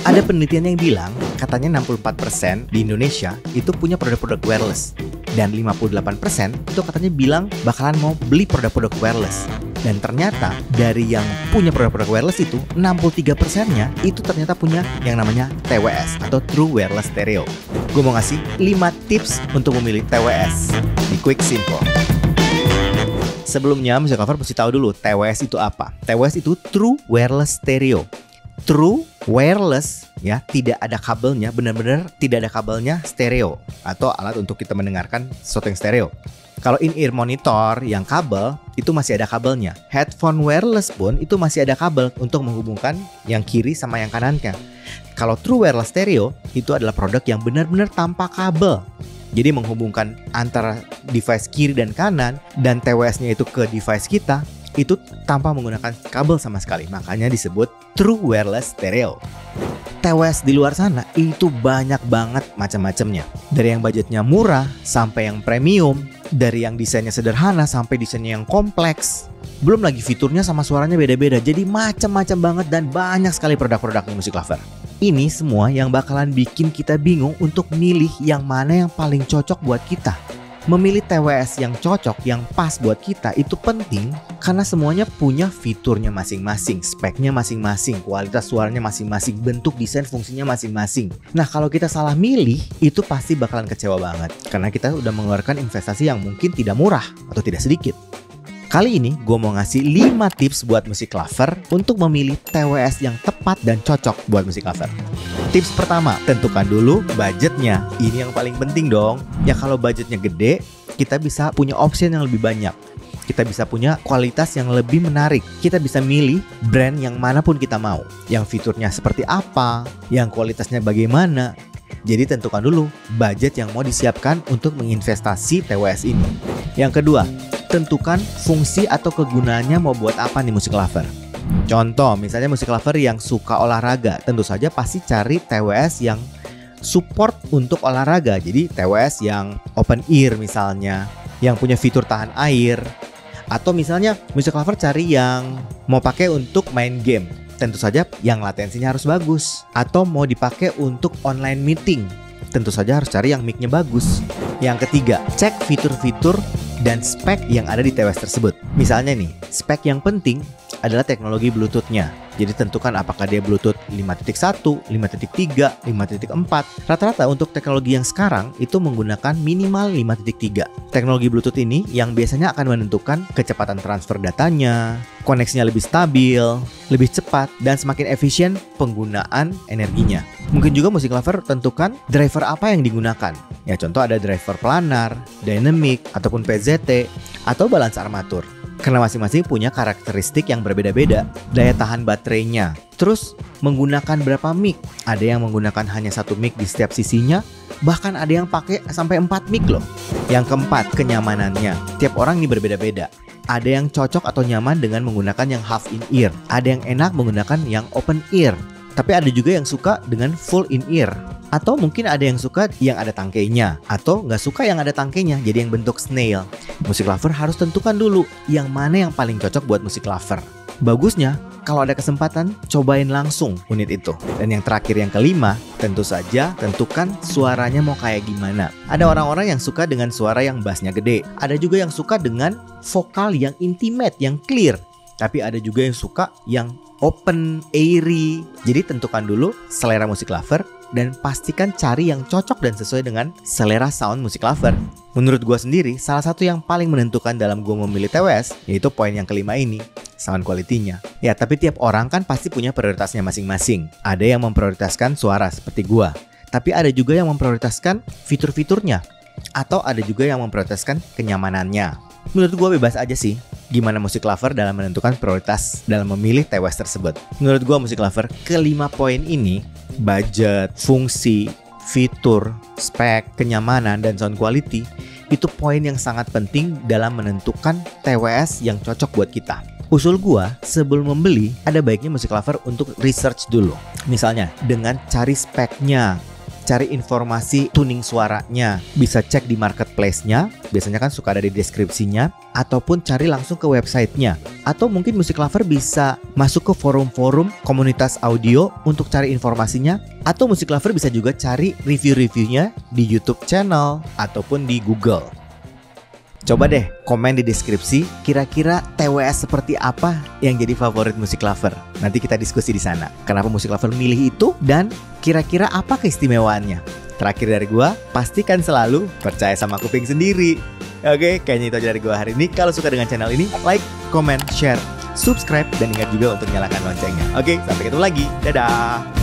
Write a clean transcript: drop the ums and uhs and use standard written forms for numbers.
Ada penelitian yang bilang katanya 64% di Indonesia itu punya produk-produk wireless. Dan 58% itu katanya bilang bakalan mau beli produk-produk wireless. Dan ternyata dari yang punya produk-produk wireless itu 63%-nya itu ternyata punya yang namanya TWS atau True Wireless Stereo. Gue mau ngasih 5 tips untuk memilih TWS di Quick Simple. Sebelumnya Music Lover mesti tahu dulu TWS itu apa. TWS itu True Wireless Stereo. True wireless ya, tidak ada kabelnya, benar-benar tidak ada kabelnya, stereo atau alat untuk kita mendengarkan sesuatu yang stereo. Kalau in-ear monitor yang kabel itu masih ada kabelnya. Headphone wireless pun itu masih ada kabel untuk menghubungkan yang kiri sama yang kanannya. Kalau True Wireless Stereo itu adalah produk yang benar-benar tanpa kabel. Jadi menghubungkan antara device kiri dan kanan dan TWS-nya itu ke device kita itu tanpa menggunakan kabel sama sekali. Makanya disebut True Wireless Stereo. TWS di luar sana itu banyak banget macam-macamnya. Dari yang budgetnya murah sampai yang premium, dari yang desainnya sederhana sampai desainnya yang kompleks. Belum lagi fiturnya sama suaranya beda-beda. Jadi macam-macam banget dan banyak sekali produk-produknya Music Lover. Ini semua yang bakalan bikin kita bingung untuk milih yang mana yang paling cocok buat kita. Memilih TWS yang cocok, yang pas buat kita itu penting karena semuanya punya fiturnya masing-masing, speknya masing-masing, kualitas suaranya masing-masing, bentuk desain fungsinya masing-masing. Nah kalau kita salah milih, itu pasti bakalan kecewa banget karena kita udah mengeluarkan investasi yang mungkin tidak murah atau tidak sedikit. Kali ini gue mau ngasih 5 tips buat Music Lover untuk memilih TWS yang tepat dan cocok buat Music Lover. Tips pertama, tentukan dulu budgetnya. Ini yang paling penting dong. Ya kalau budgetnya gede, kita bisa punya option yang lebih banyak. Kita bisa punya kualitas yang lebih menarik. Kita bisa milih brand yang manapun kita mau. Yang fiturnya seperti apa, yang kualitasnya bagaimana. Jadi tentukan dulu budget yang mau disiapkan untuk menginvestasi TWS ini. Yang kedua, tentukan fungsi atau kegunaannya mau buat apa nih Music Lover. Contoh, misalnya Music Lover yang suka olahraga, tentu saja pasti cari TWS yang support untuk olahraga. Jadi TWS yang open ear misalnya, yang punya fitur tahan air. Atau misalnya Music Lover cari yang mau pakai untuk main game, tentu saja yang latensinya harus bagus. Atau mau dipakai untuk online meeting, tentu saja harus cari yang mic-nya bagus. Yang ketiga, cek fitur-fitur dan spek yang ada di TWS tersebut. Misalnya nih, spek yang penting adalah teknologi Bluetooth-nya. Jadi tentukan apakah dia Bluetooth 5.1, 5.3, 5.4. Rata-rata untuk teknologi yang sekarang itu menggunakan minimal 5.3. Teknologi Bluetooth ini yang biasanya akan menentukan kecepatan transfer datanya, koneksinya lebih stabil, lebih cepat, dan semakin efisien penggunaan energinya. Mungkin juga Music Lover tentukan driver apa yang digunakan. Ya contoh ada driver planar, dynamic, ataupun PZT, atau balance armatur. Karena masing-masing punya karakteristik yang berbeda-beda. Daya tahan baterainya. Terus menggunakan berapa mic. Ada yang menggunakan hanya 1 mic di setiap sisinya. Bahkan ada yang pakai sampai 4 mic loh. Yang keempat, kenyamanannya. Tiap orang ini berbeda-beda. Ada yang cocok atau nyaman dengan menggunakan yang half in ear. Ada yang enak menggunakan yang open ear. Tapi ada juga yang suka dengan full in ear. Atau mungkin ada yang suka yang ada tangkainya. Atau nggak suka yang ada tangkainya, jadi yang bentuk snail. Music Lover harus tentukan dulu yang mana yang paling cocok buat Music Lover. Bagusnya, kalau ada kesempatan, cobain langsung unit itu. Dan yang terakhir, yang kelima, tentu saja tentukan suaranya mau kayak gimana. Ada orang-orang yang suka dengan suara yang bassnya gede. Ada juga yang suka dengan vokal yang intimate, yang clear. Tapi ada juga yang suka yang open, airy. Jadi tentukan dulu selera Music Lover dan pastikan cari yang cocok dan sesuai dengan selera sound Music Lover. Menurut gue sendiri, salah satu yang paling menentukan dalam gue memilih TWS yaitu poin yang kelima ini, sound quality-nya. Ya, tapi tiap orang kan pasti punya prioritasnya masing-masing. Ada yang memprioritaskan suara seperti gue, tapi ada juga yang memprioritaskan fitur-fiturnya. Atau ada juga yang memprioritaskan kenyamanannya. Menurut gue bebas aja sih gimana Music Lover dalam menentukan prioritas dalam memilih TWS tersebut. Menurut gue Music Lover, kelima poin ini, budget, fungsi, fitur, spek, kenyamanan, dan sound quality, itu poin yang sangat penting dalam menentukan TWS yang cocok buat kita. Usul gua, sebelum membeli, ada baiknya Music Lover untuk research dulu. Misalnya, dengan cari speknya, cari informasi tuning suaranya, bisa cek di marketplace-nya, biasanya kan suka ada di deskripsinya, ataupun cari langsung ke website-nya. Atau mungkin Music Lover bisa masuk ke forum-forum komunitas audio untuk cari informasinya, atau Music Lover bisa juga cari review-reviewnya di YouTube channel ataupun di Google. Coba deh komen di deskripsi kira-kira TWS seperti apa yang jadi favorit Music Lover. Nanti kita diskusi di sana. Kenapa Music Lover milih itu dan kira-kira apa keistimewaannya. Terakhir dari gua, pastikan selalu percaya sama kuping sendiri. Oke, kayaknya itu aja dari gua hari ini. Kalau suka dengan channel ini, like, comment, share, subscribe, dan ingat juga untuk nyalakan loncengnya. Oke, sampai ketemu lagi. Dadah.